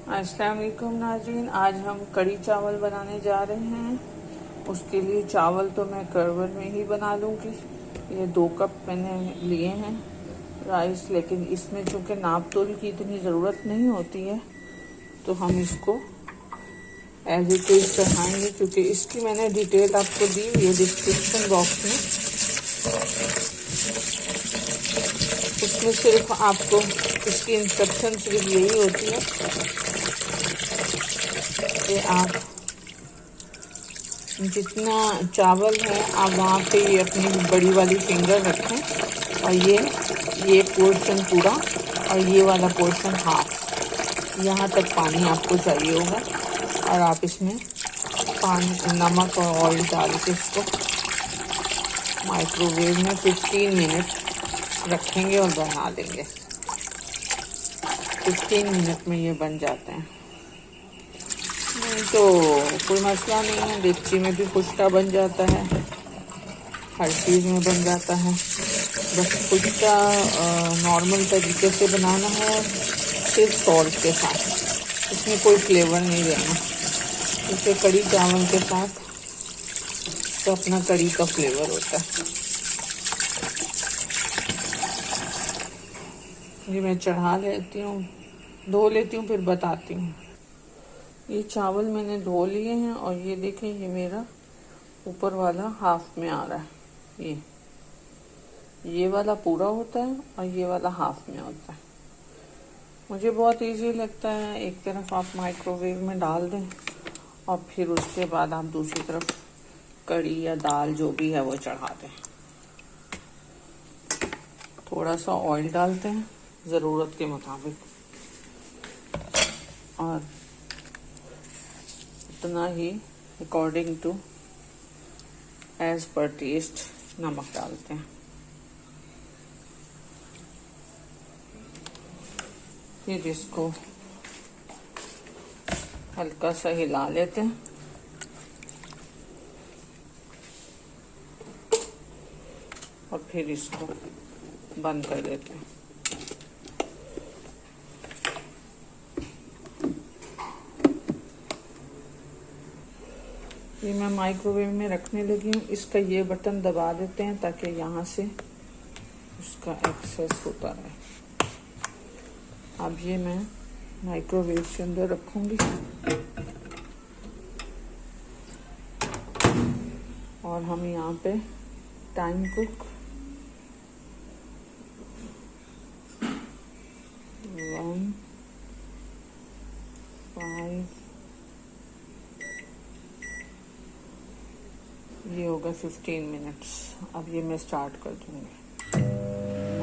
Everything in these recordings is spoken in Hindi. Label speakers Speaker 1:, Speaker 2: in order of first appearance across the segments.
Speaker 1: अस्सलाम वालेकुम नाज़रीन, आज हम कड़ी चावल बनाने जा रहे हैं। उसके लिए चावल तो मैं करवर में ही बना लूँगी। ये 2 कप मैंने लिए हैं राइस, लेकिन इसमें चूँकि नाप तोल की इतनी ज़रूरत नहीं होती है तो हम इसको एज इट इज़ चढ़ाएँगे, क्योंकि इसकी मैंने डिटेल आपको दी हुई है डिस्क्रिप्शन बॉक्स में। उसमें सिर्फ आपको इसकी इंस्ट्रक्शन सिर्फ यही होती है कि आप जितना चावल है आप वहाँ पे ये अपनी बड़ी वाली फिंगर रखें और ये पोर्शन पूरा और ये वाला पोर्शन हाफ, यहाँ तक पानी आपको चाहिए होगा। और आप इसमें पानी, नमक और ऑयल डाल के इसको माइक्रोवेव में 15 मिनट रखेंगे और बना देंगे। 15 मिनट में ये बन जाते हैं। तो कोई मसला नहीं है, डेगची में भी कुश्ता बन जाता है, हर चीज़ में बन जाता है। बस कुश्ता नॉर्मल तरीके से बनाना है, सिर्फ सॉल्ट के साथ, इसमें कोई फ्लेवर नहीं देना। इसे कड़ी चावल के साथ तो अपना कड़ी का फ्लेवर होता है। ये मैं चढ़ा लेती हूँ, धो लेती हूँ, फिर बताती हूँ। ये चावल मैंने धो लिए हैं और ये देखें, ये मेरा ऊपर वाला हाफ में आ रहा है। ये वाला पूरा होता है और ये वाला हाफ में होता है। मुझे बहुत इजी लगता है। एक तरफ आप माइक्रोवेव में डाल दें और फिर उसके बाद आप दूसरी तरफ कड़ी या दाल जो भी है वो चढ़ा दें। थोड़ा सा ऑयल डालते हैं ज़रूरत के मुताबिक और उतना ही अकॉर्डिंग टू एज पर टेस्ट नमक डालते हैं। फिर इसको हल्का सा हिला लेते हैं और फिर इसको बंद कर देते हैं। ये मैं माइक्रोवेव में रखने लगी हूँ। इसका ये बटन दबा देते हैं ताकि यहाँ से उसका एक्सेस होता रहे। अब ये मैं माइक्रोवेव के अंदर रखूँगी और हम यहाँ पे टाइम कुक 1-5 ये होगा 15 मिनट्स। अब ये मैं स्टार्ट कर दूँगी।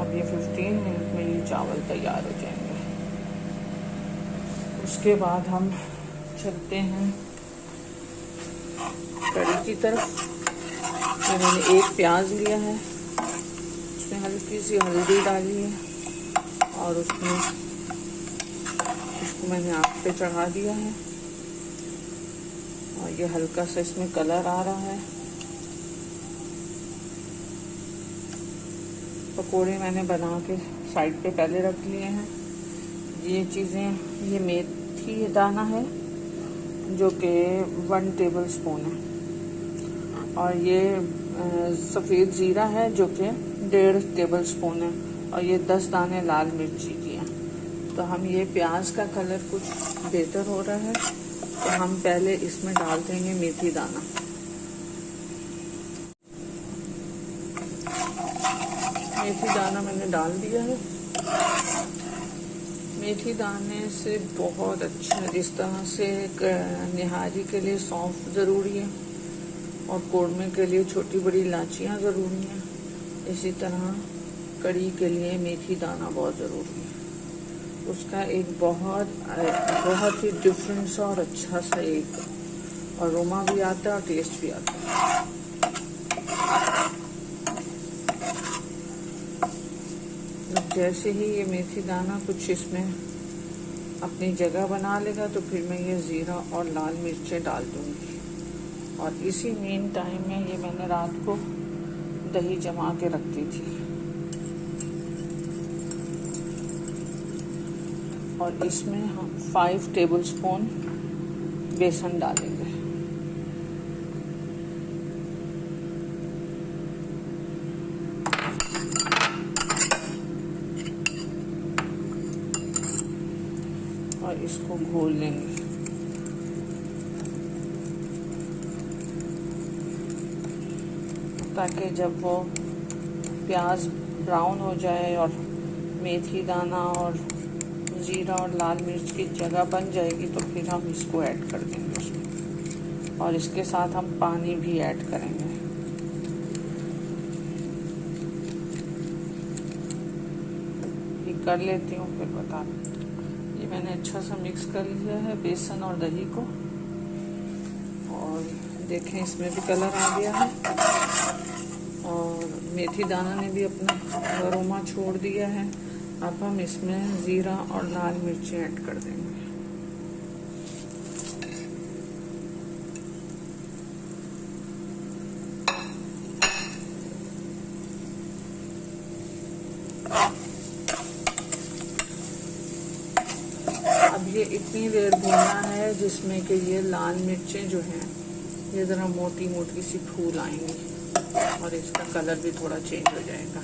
Speaker 1: अब ये 15 मिनट में ये चावल तैयार हो जाएंगे। उसके बाद हम चलते हैं कड़ी की तरफ। ये मैंने एक प्याज लिया है, उसमें हल्की सी हल्दी डाली है और उसमें इसको मैंने आग पे चढ़ा दिया है और ये हल्का सा इसमें कलर आ रहा है। पकोड़े मैंने बना के साइड पे पहले रख लिए हैं। ये चीज़ें, ये मेथी दाना है जो कि 1 टेबल स्पून है और ये सफ़ेद ज़ीरा है जो कि 1.5 टेबल स्पून है और ये 10 दाने लाल मिर्ची की हैं। तो हम ये प्याज का कलर कुछ बेहतर हो रहा है तो हम पहले इसमें डाल देंगे मेथी दाना। मेथी दाना मैंने डाल दिया है। मेथी दाने से बहुत अच्छा, जिस तरह से निहारी के लिए सौंफ ज़रूरी है और कोरमा के लिए छोटी बड़ी इलायचियाँ ज़रूरी हैं, इसी तरह कड़ी के लिए मेथी दाना बहुत ज़रूरी है। उसका एक बहुत ही डिफरेंट सा और अच्छा सा एक अरोमा भी आता है और टेस्ट भी आता है। जैसे ही ये मेथी दाना कुछ इसमें अपनी जगह बना लेगा तो फिर मैं ये ज़ीरा और लाल मिर्चें डाल दूँगी। और इसी मेन टाइम में ये मैंने रात को दही जमा के रख दी थी। और इसमें हम 5 टेबलस्पून बेसन डालेंगे। और इसको घोल लेंगे। ताकि जब वो प्याज ब्राउन हो जाए और मेथी दाना और जीरा और लाल मिर्च की जगह बन जाएगी तो फिर हम इसको ऐड कर देंगे उसमें, और इसके साथ हम पानी भी ऐड करेंगे। ये कर लेती हूँ फिर बता। ये मैंने अच्छा सा मिक्स कर लिया है बेसन और दही को, और देखें इसमें भी कलर आ गया है और मेथी दाना ने भी अपना अरोमा छोड़ दिया है। अब हम इसमें जीरा और लाल मिर्ची ऐड कर देंगे। अब ये इतनी देर भूनना है जिसमें कि ये लाल मिर्चें जो हैं ये ज़रा मोटी मोटी सी फूल आएंगी और इसका कलर भी थोड़ा चेंज हो जाएगा।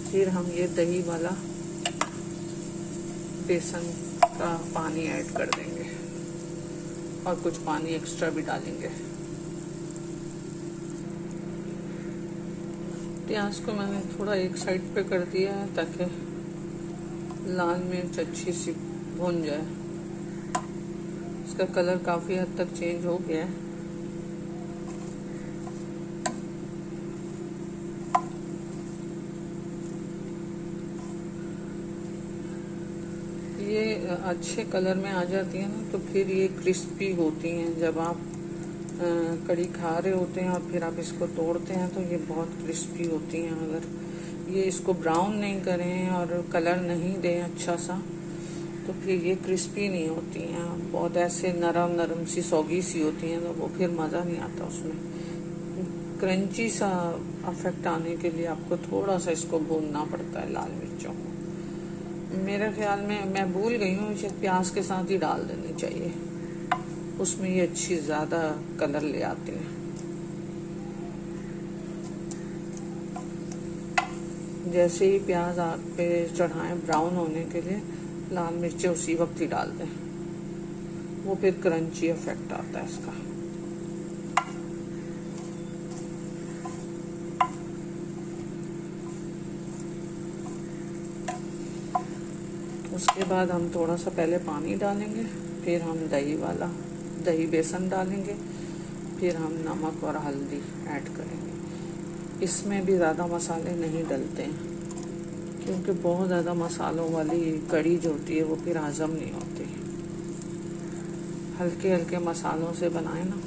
Speaker 1: फिर हम ये दही वाला बेसन का पानी ऐड कर देंगे और कुछ पानी एक्स्ट्रा भी डालेंगे। प्याज को मैंने थोड़ा एक साइड पे कर दिया है ताकि लाल मिर्च अच्छी सी भून जाए। इसका कलर काफ़ी हद तक चेंज हो गया है। ये अच्छे कलर में आ जाती है ना तो फिर ये क्रिस्पी होती हैं। जब आप कड़ी खा रहे होते हैं और फिर आप इसको तोड़ते हैं तो ये बहुत क्रिस्पी होती हैं। अगर ये इसको ब्राउन नहीं करें और कलर नहीं दें अच्छा सा तो फिर ये क्रिस्पी नहीं होती हैं, बहुत ऐसे नरम नरम सी सौगी सी होती हैं, तो वो फिर मज़ा नहीं आता उसमें। क्रंची सा अफेक्ट आने के लिए आपको थोड़ा सा इसको भूनना पड़ता है लाल मिर्चों को। मेरे ख्याल में मैं भूल गई हूँ, शायद प्याज के साथ ही डाल देनी चाहिए, उसमें ये अच्छी ज़्यादा कलर ले आती है। जैसे ही प्याज आग पे चढ़ाएं ब्राउन होने के लिए, लाल मिर्चें उसी वक्त ही डाल दें, वो फिर क्रंची इफेक्ट आता है इसका। उसके बाद हम थोड़ा सा पहले पानी डालेंगे, फिर हम दही बेसन डालेंगे, फिर हम नमक और हल्दी ऐड करेंगे। इसमें भी ज़्यादा मसाले नहीं डलते हैं क्योंकि बहुत ज़्यादा मसालों वाली कड़ी जो होती है वो फिर हजम नहीं होती। हल्के हल्के मसालों से बनाए ना।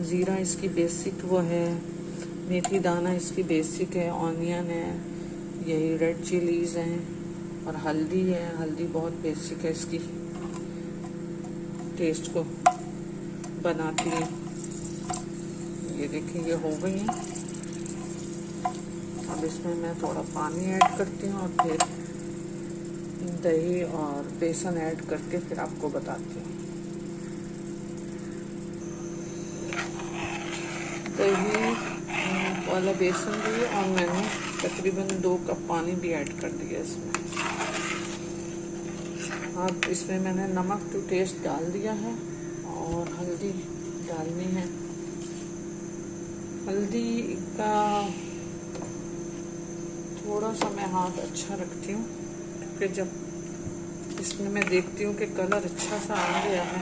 Speaker 1: ज़ीरा इसकी बेसिक वो है, मेथी दाना इसकी बेसिक है, ऑनियन है, यही रेड चिलीज़ हैं और हल्दी है। हल्दी बहुत बेसिक है, इसकी टेस्ट को बनाती है। ये देखिए ये हो गई है। अब इसमें मैं थोड़ा पानी ऐड करती हूँ और फिर दही और बेसन ऐड करके फिर आपको बताती हूँ। दही वाला बेसन भी और मैंने तकरीबन 2 कप पानी भी ऐड कर दिया इसमें। अब इसमें मैंने नमक टू टेस्ट डाल दिया है और हल्दी डालनी है। हल्दी का थोड़ा सा मैं हाथ अच्छा रखती हूँ क्योंकि जब इसमें मैं देखती हूँ कि कलर अच्छा सा आ गया है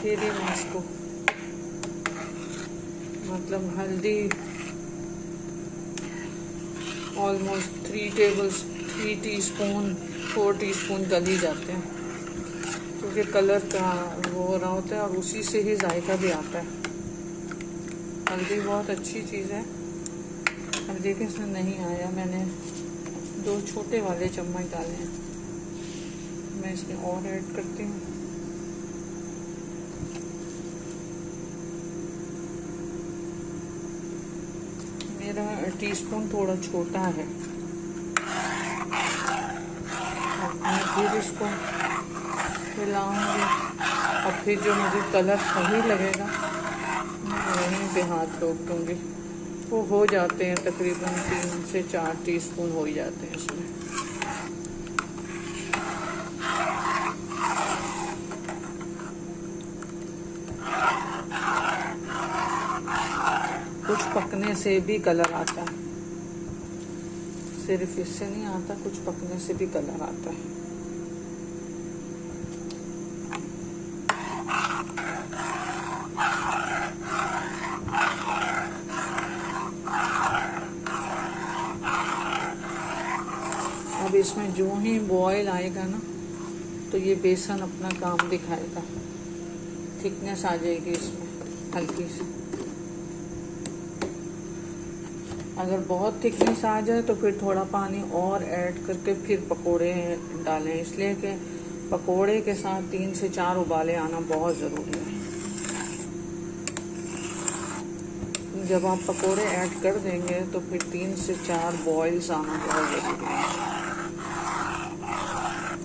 Speaker 1: फिर ही मैं इसको, मतलब हल्दी ऑलमोस्ट 3 टीस्पून 4 टीस्पून डली जाते हैं क्योंकि कलर का वो हो रहा होता है और उसी से ही जायका भी आता है। हल्दी बहुत अच्छी चीज़ है। अब देखिए इसमें नहीं आया, मैंने 2 छोटे वाले चम्मच डाले हैं, मैं इसमें और ऐड करती हूँ। मेरा टीस्पून थोड़ा छोटा है फिर इसको हिलाऊंगी और फिर जो मुझे कलर सही लगेगा वहीं पे हाथ रोक दूँगी। वो हो जाते हैं तकरीबन 3 से 4 टीस्पून हो ही जाते हैं इसमें। कुछ पकने से भी कलर आता है, सिर्फ इससे नहीं आता, कुछ पकने से भी कलर आता है। अब इसमें जो ही बॉयल आएगा ना तो ये बेसन अपना काम दिखाएगा, थिकनेस आ जाएगी इसमें हल्की सी। अगर बहुत थिकनेस आ जाए तो फिर थोड़ा पानी और ऐड करके फिर पकोड़े डालें, इसलिए कि पकोड़े के साथ 3 से 4 उबाले आना बहुत ज़रूरी है। जब आप पकोड़े ऐड कर देंगे तो फिर 3 से 4 बॉयल्स आना बहुत ज़रूरी है।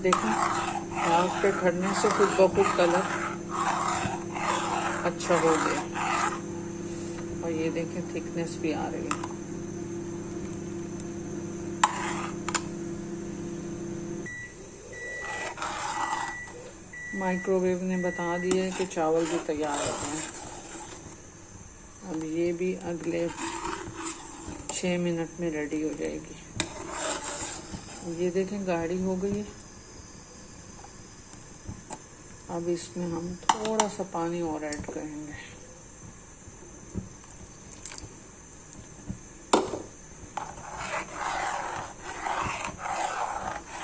Speaker 1: देखो आग पे खड़ने से खुद ब खुद कलर अच्छा हो गया और ये देखें थिकनेस भी आ रही है। माइक्रोवेव ने बता दिया है कि चावल भी तैयार हो गए हैं। अब ये भी अगले 6 मिनट में रेडी हो जाएगी। ये देखें गाढ़ी हो गई है। अब इसमें हम थोड़ा सा पानी और ऐड करेंगे।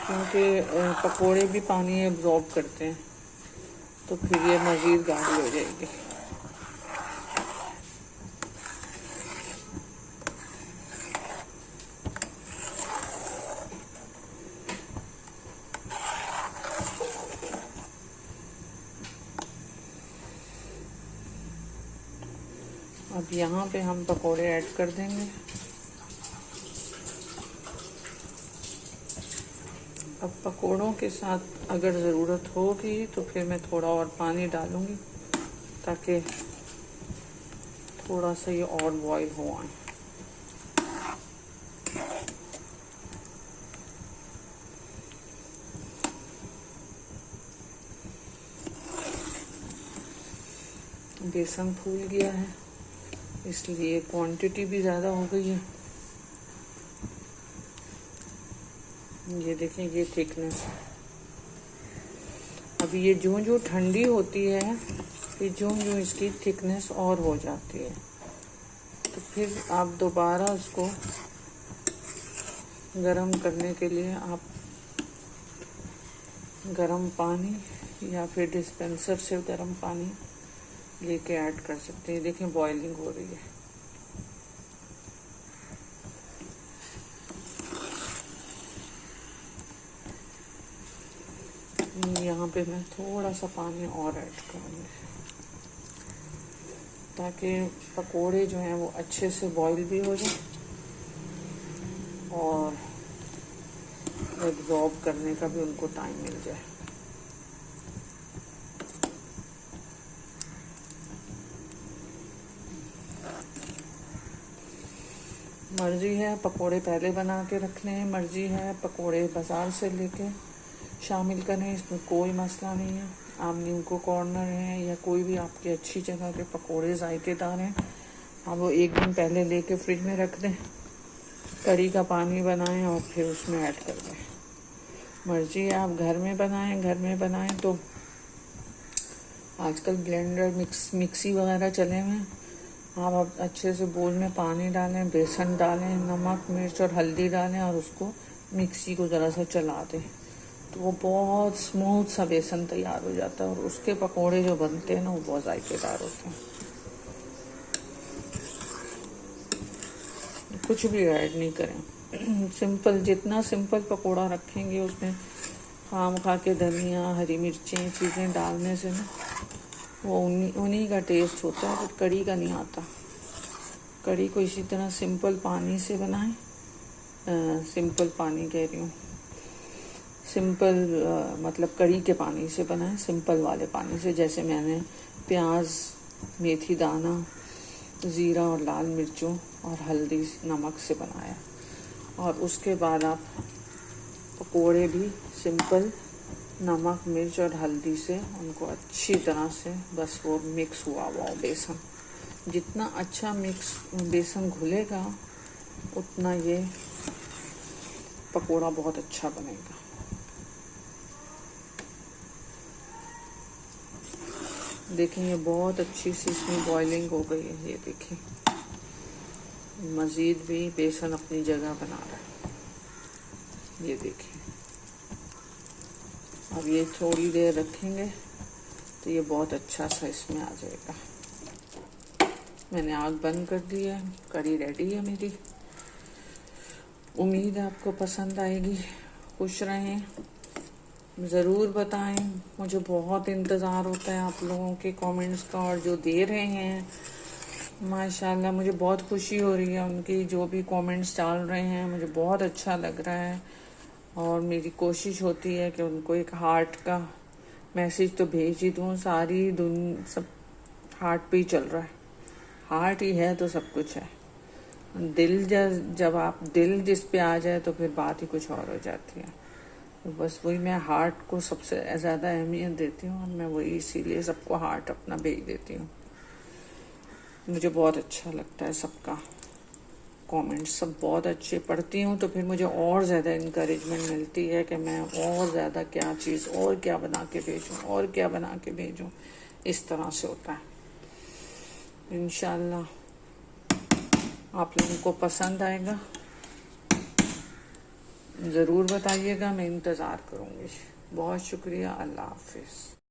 Speaker 1: क्योंकि पकोड़े भी पानी एब्जॉर्ब करते हैं तो फिर ये मज़ीद गाढ़ी हो जाएगी। अब यहाँ पे हम पकोड़े ऐड कर देंगे। अब पकोड़ों के साथ अगर ज़रूरत होगी तो फिर मैं थोड़ा और पानी डालूँगी ताकि थोड़ा सा ये और बॉईल हो आए। बेसन फूल गया है इसलिए क्वांटिटी भी ज़्यादा हो गई है। ये देखें ये थिकनेस। अब ये जो ठंडी होती है फिर जो इसकी थिकनेस और हो जाती है तो फिर आप दोबारा उसको गरम करने के लिए आप गरम पानी या फिर डिस्पेंसर से गरम पानी लेके ऐड कर सकते हैं। देखें बॉइलिंग हो रही है। यहाँ पे मैं थोड़ा सा पानी और ऐड करूँगी ताकि पकोड़े जो हैं वो अच्छे से बॉईल भी हो जाए और एब्जॉर्ब करने का भी उनको टाइम मिल जाए। मर्जी है पकोड़े पहले बना के रख लें, मर्जी है पकोड़े बाज़ार से लेके शामिल करें, इसमें कोई मसला नहीं है। आप नीमको कॉर्नर हैं या कोई भी आपकी अच्छी जगह के पकोड़े जायकेदार हैं, आप वो एक दिन पहले लेके फ्रिज में रख दें, करी का पानी बनाएं और फिर उसमें ऐड कर दें। मर्जी है आप घर में बनाएं तो आजकल ब्लेंडर मिक्सी वगैरह चले हुए हैं। आप अच्छे से बोल में पानी डालें, बेसन डालें, नमक मिर्च और हल्दी डालें और उसको मिक्सी को ज़रा सा चला दें तो वो बहुत स्मूथ सा बेसन तैयार हो जाता है और उसके पकोड़े जो बनते हैं ना वो बहुत जायकेदार होते हैं। कुछ भी ऐड नहीं करें, सिंपल, जितना सिंपल पकोड़ा रखेंगे उसमें खाम खा के धनिया हरी मिर्चें चीज़ें डालने से ना वो उन्हीं का टेस्ट होता है, बट कड़ी का नहीं आता। कड़ी को इसी तरह सिंपल पानी से बनाएं, सिंपल पानी कह रही हूँ, सिंपल मतलब कड़ी के पानी से बनाए, सिंपल वाले पानी से। जैसे मैंने प्याज, मेथी दाना, ज़ीरा और लाल मिर्चों और हल्दी नमक से बनाया। और उसके बाद आप पकोड़े भी सिंपल नमक मिर्च और हल्दी से उनको अच्छी तरह से बस वो मिक्स हुआ बेसन, जितना अच्छा मिक्स बेसन घुलेगा उतना ये पकोड़ा बहुत अच्छा बनेगा। देखिए ये बहुत अच्छी सी इसमें बॉइलिंग हो गई है। ये देखिए मज़ीद भी बेसन अपनी जगह बना रहा है। ये देखिए अब ये थोड़ी देर रखेंगे तो ये बहुत अच्छा सा इसमें आ जाएगा। मैंने आग बंद कर दी है, कड़ी रेडी है मेरी। उम्मीद है आपको पसंद आएगी। खुश रहें, ज़रूर बताएं। मुझे बहुत इंतज़ार होता है आप लोगों के कमेंट्स का, और जो दे रहे हैं माशाल्लाह मुझे बहुत खुशी हो रही है। उनकी जो भी कमेंट्स डाल रहे हैं मुझे बहुत अच्छा लग रहा है, और मेरी कोशिश होती है कि उनको एक हार्ट का मैसेज तो भेज ही दूँ। सारी दुनिया सब हार्ट पे ही चल रहा है, हार्ट ही है तो सब कुछ है। दिल जब आप दिल जिस पे आ जाए तो फिर बात ही कुछ और हो जाती है। तो बस वही मैं हार्ट को सबसे ज़्यादा अहमियत देती हूँ, और मैं वही इसीलिए सबको हार्ट अपना भेज देती हूँ। मुझे बहुत अच्छा लगता है सबका कमेंट, सब बहुत अच्छे पढ़ती हूँ तो फिर मुझे और ज़्यादा इनकरेजमेंट मिलती है कि मैं और ज़्यादा क्या चीज़ और क्या बना के भेजूँ और क्या बना के भेजूँ। इस तरह से होता है। इंशाल्लाह आप लोगों को पसंद आएगा, ज़रूर बताइएगा, मैं इंतज़ार करूँगी। बहुत शुक्रिया, अल्लाह हाफिज़।